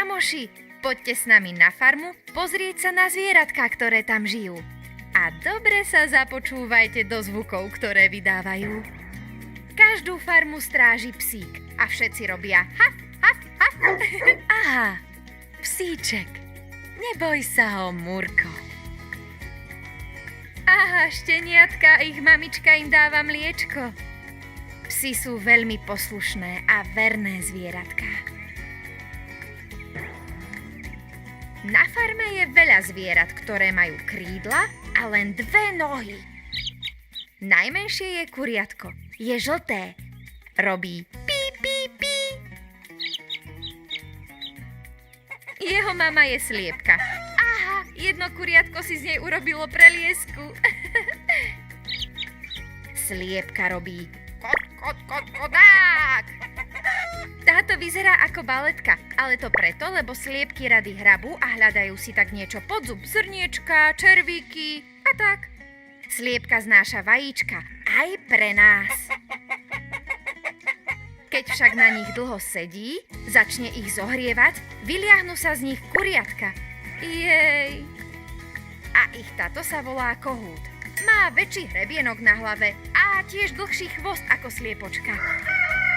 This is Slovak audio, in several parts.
Kamoši, poďte s nami na farmu pozrieť sa na zvieratka, ktoré tam žijú. A dobre sa započúvajte do zvukov, ktoré vydávajú. Každú farmu stráži psík a všetci robia haf, haf, haf. Aha, psíček. Neboj sa ho, Murko. Aha, šteniatka, ich mamička im dáva mliečko. Psi sú veľmi poslušné a verné zvieratka. Na farme je veľa zvierat, ktoré majú krídla a len 2 nohy. Najmenšie je kuriatko. Je žlté. Robí pí, pí, pí. Jeho mama je sliepka. Aha, jedno kuriatko si z nej urobilo preliesku. Sliepka robí kot, kot, kot, kodák. Táto vyzerá ako baletka, ale to preto, lebo sliepky rady hrabú a hľadajú si tak niečo pod zub, zrniečka, červíky a tak. Sliepka znáša vajíčka aj pre nás. Keď však na nich dlho sedí, začne ich zohrievať, vyliahnu sa z nich kuriatka. Jej. A ich táto sa volá kohút. Má väčší hrebienok na hlave a tiež dlhší chvost ako sliepočka.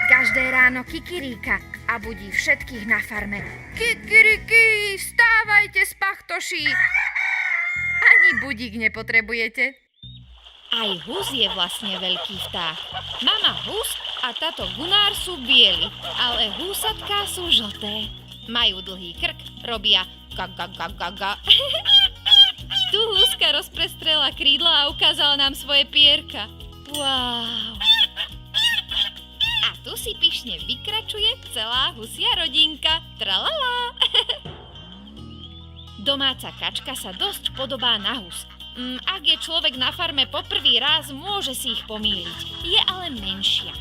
Každé ráno kikiríka a budí všetkých na farme. Kikiriki, vstávajte z pachtoší. Ani budík nepotrebujete. Aj hus je vlastne veľký vták. Mama hus a táto Gunár sú bieli, ale húsatká sú žlté. Majú dlhý krk, robia ga. Tu húska rozprestrela krídla a ukázala nám svoje pierka. Wow. A tu si pyšne vykračuje celá husia rodinka. Tralala. Domáca kačka sa dosť podobá na hus. Ak je človek na farme poprvý raz, môže si ich pomýliť. Je ale menšia.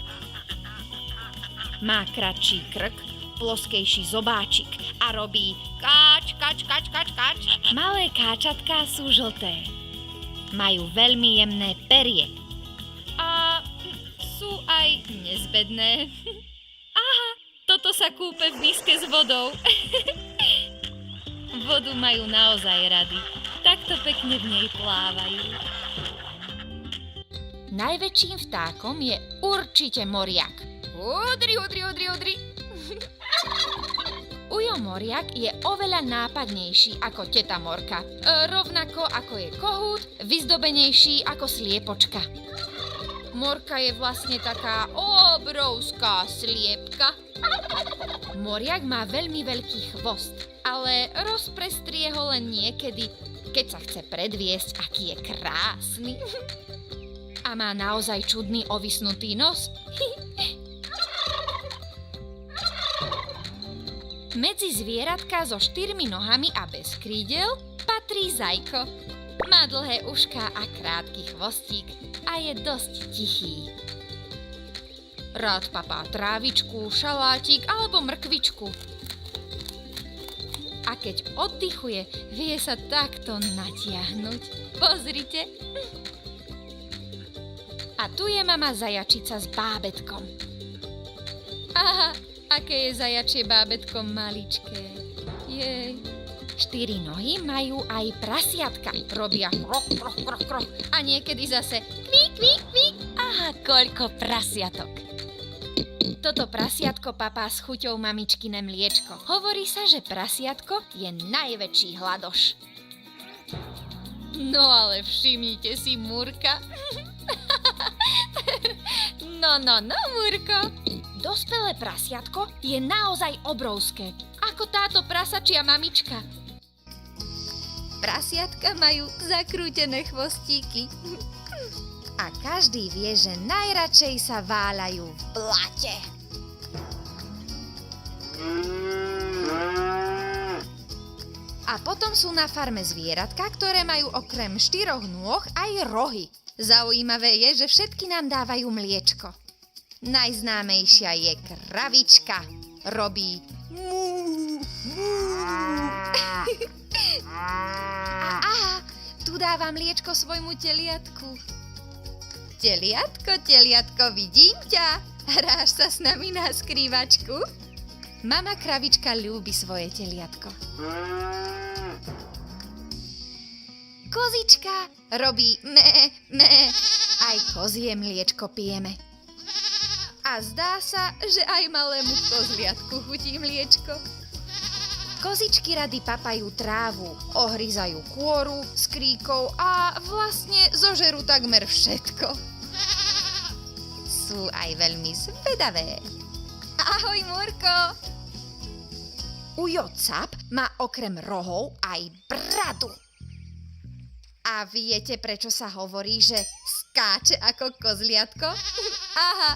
Má kratší krk, ploskejší zobáčik a robí kač. Malé káčatká sú žlté. Majú veľmi jemné perie. A sú aj nezbedné. Aha, toto sa kúpe v miske s vodou. Vodu majú naozaj rady. Takto pekne v nej plávajú. Najväčším vtákom je určite moriak. Udri. Ujo moriak je oveľa nápadnejší ako teta morka. Rovnako ako je kohút, vyzdobenejší ako sliepočka. Morka je vlastne taká obrovská sliepka. Moriak má veľmi veľký chvost, ale rozprestrie ho len niekedy, keď sa chce predviesť, aký je krásny. A má naozaj čudný ovisnutý nos. Medzi zvieratka so 4 nohami a bez krídel patrí zajko. Má dlhé ušká a krátky chvostík a je dosť tichý. Rád papá trávičku, šalátik alebo mrkvičku. A keď oddychuje, vie sa takto natiahnuť. Pozrite. A tu je mama zajačica s bábätkom. Aha, aké je zajačie bábätko maličké. Jej. 4 nohy majú aj prasiatka. Robia kroch. A niekedy zase kvík. Aha, koľko prasiatok. Toto prasiatko papá s chuťou mamičkine mliečko. Hovorí sa, že prasiatko je najväčší hladoš. No ale všimnite si Murka. No, Murko. Dospelé prasiatko je naozaj obrovské, ako táto prasačia mamička. Prasiatka majú zakrútené chvostíky. A každý vie, že najradšej sa váľajú v blate. A potom sú na farme zvieratka, ktoré majú okrem 4 nôh aj rohy. Zaujímavé je, že všetky nám dávajú mliečko. Najznámejšia je kravička. Robí mú. Aha, tu dáva mliečko svojmu teliatku. Teliatko, vidím ťa. Hráš sa s nami na skrývačku? Mama kravička ľúbi svoje teliatko. Kozička robí mé. Aj kozie mliečko pijeme. A zdá sa, že aj malému kozliatku chutí mliečko. Kozičky rady papajú trávu, ohryzajú kôru s kríkou a vlastne zožerú takmer všetko. Sú aj veľmi zvedavé. Ahoj, Murko! Ujo Cap má okrem rohov aj bradu. A viete, prečo sa hovorí, že skáče ako kozliatko? Aha.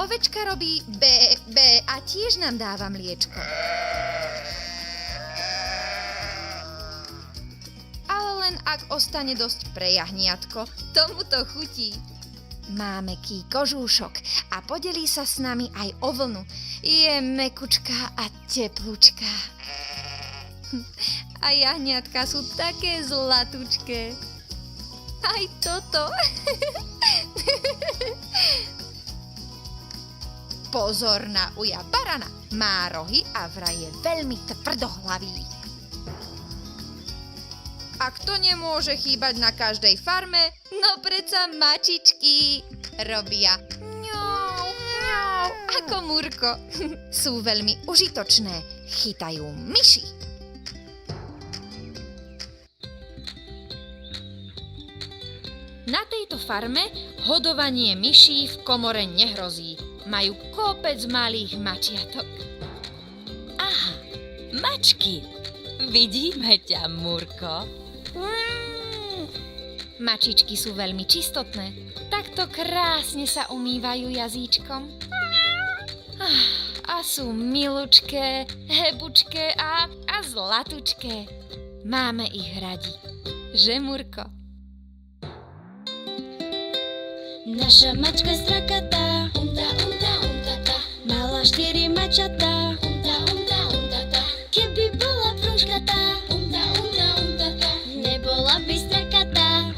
Ovečka robí bé a tiež nám dáva mliečko. Ale len ak ostane dosť pre jahniatko, tomu to chutí. Má mäkký kožúšok a podelí sa s nami aj o vlnu. Je mekučká a teplúčká. A jahniatka sú také zlatučké. Aj toto. Pozor na uja barana. Má rohy a vraj je veľmi tvrdohlavý. A kto nemôže chýbať na každej farme? No predsa mačičky. Robia mňau, mňau, ako Murko. Sú veľmi užitočné. Chytajú myši. Na tejto farme hodovanie myší v komore nehrozí. Majú kopec malých mačiatok. Aha, mačky. Vidíme ťa, Murko. Mačičky sú veľmi čistotné. Takto krásne sa umývajú jazyčkom. A sú milučké, hebučké a zlatučké. Máme ich radi. Že, Murko? Naša mačka strakatá, mala 4 mačatá, keby bola prúžkatá, nebola by strakatá.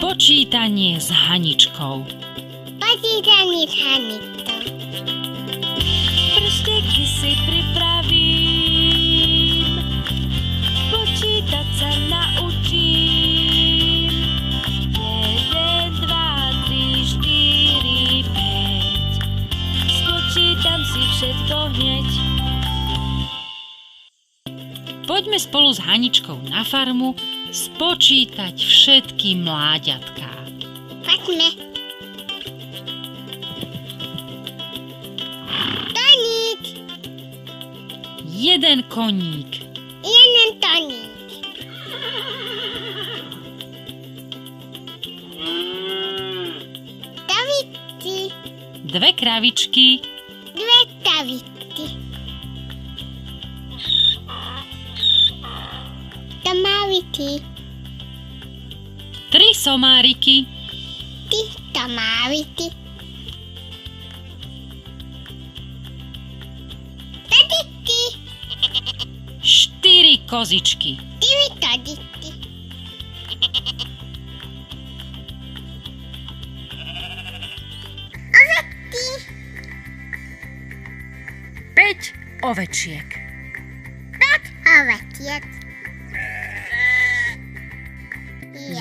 Počítanie s Haničkou. Počítanie s Haničkou. Prsteky si pripravím, počítať sa naučím. 1, 2, 3, 4, 5. Spočítam si všetko hneď. Poďme spolu s Haničkou na farmu spočítať všetky mláďatká. Poďme. Toník. 1 koník. 1 toník. 2 kravičky. 2 kravičky. Tomáviky. 3 somáriky. 3 tomáviky. Tadičky. 4 kozičky. 4 kozičky. 5 ovečiek. 5 ovečiek.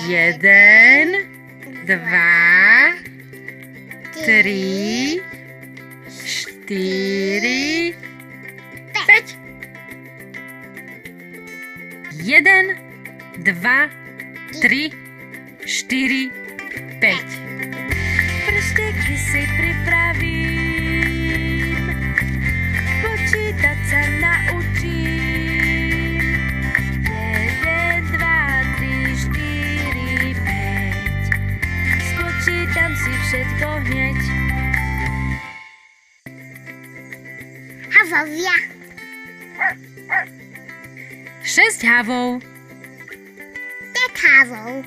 1, 2, 3, 4, 5. 1, 2, 3, 4, 5. Prsteky si pripravím, počítať sa naučím. 1, 2, 3, 4, 5. Spočítam si všetko hneď. Havovia. 6 havov. 5 havov.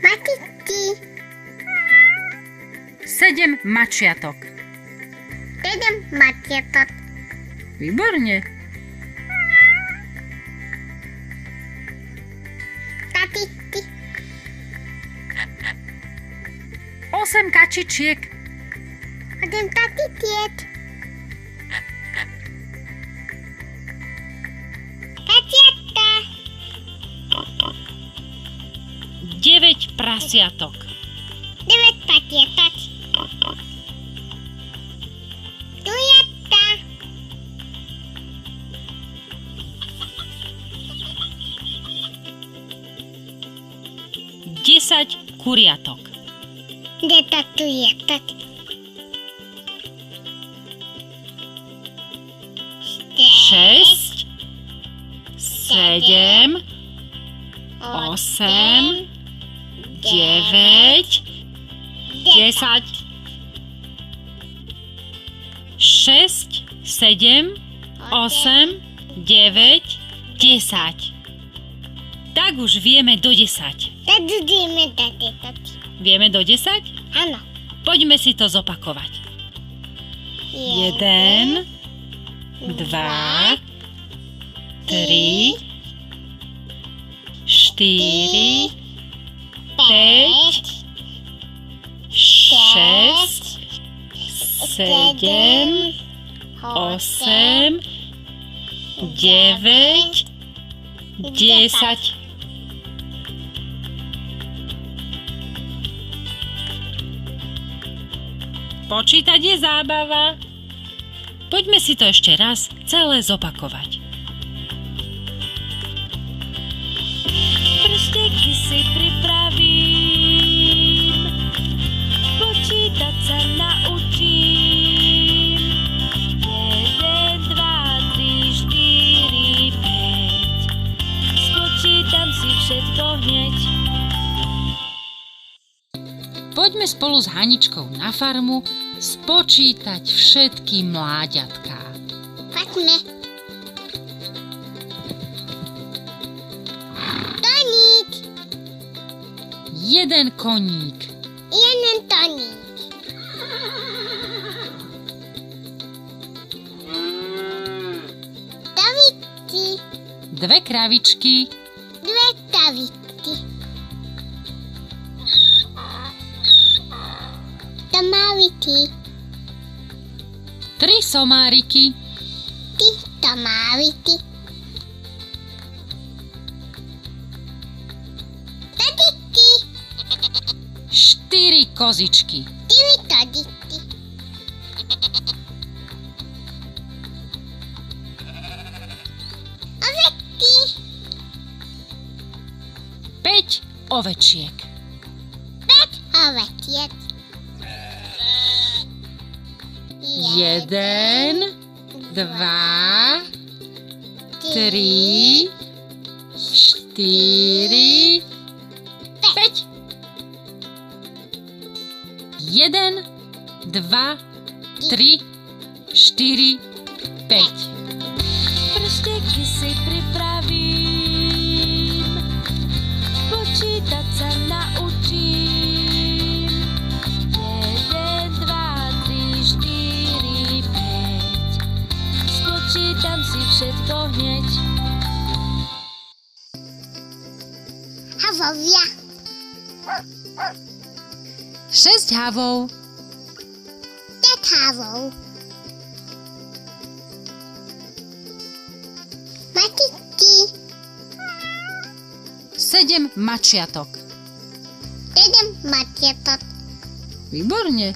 Mačičky. Tati. 7 mačiatok. 7 mačiatok. Výborne. Tati. 8 kačičiek. 8 tatitiek. Kačiatka. 9 prasiatok. 9 patietok. Tujatka. 10 kuriatok. 10 tujatok. 6, 7, 8, 9, 10. 6, 7, 8, 9, 10. Tak už vieme do 10. Tady ideme do 10. Vieme do 10? Áno. Poďme si to zopakovať. 1, 2, 3, 4, 5, 6, 7, 8, 9, 10. Počítať je zábava. Poďme si to ešte raz celé zopakovať. Prsteky si pripravím, počítať sa naučím. 1, 2, 3, 4, 5. Spočítam si všetko hneď. Poďme spolu s Haničkou na farmu spočítať všetky mláďatká. Poďme. Toník. 1 koník. 1 toník. Tavičky. 2 kravičky. 2 tavičky. Tomávity. 3 somáriky. 3 tomávity. Tadičky. 4 kozičky. 4 tadičky. Ovečky. 5 ovečiek. 5 ovečiek. 1, 2, 3, 4, 5. 1, 2, 3, 4, 5. Prsteky si pripravím, počítať sa naučím. 1, 2, 3, 4, 5. Spočítam si všetko hneď. Havovia. 6 havov. 5 havov. Matičky. 7 mačiatok. 7 mačiatok. Výborne.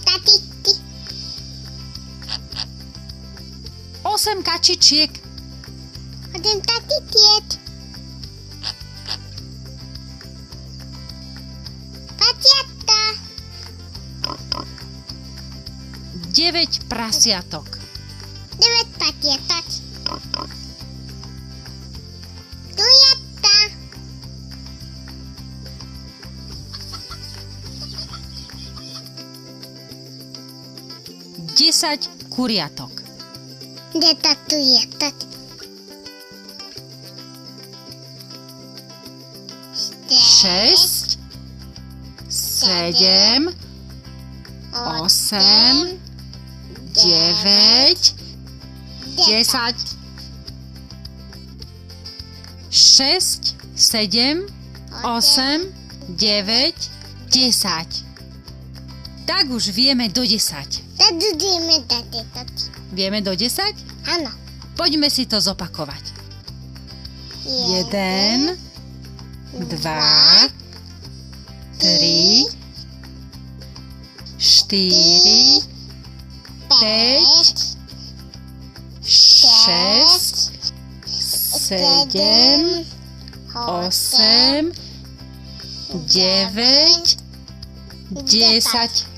Tatičky. 8 kačičiek. 8 tatitiek. Patiatka. 9 prasiatok. 9 patietok. Tujatka. 10 kuriatok. 10 tujatok. 6, 7, 8, 9, 10. 6, 7, 8, 9, 10. Tak už vieme do 10. Zadudíme tady, tati. Vieme do 10? Áno. Poďme si to zopakovať. 1, 2, 3, 4, 5, 6, 7, 8, 9, 10.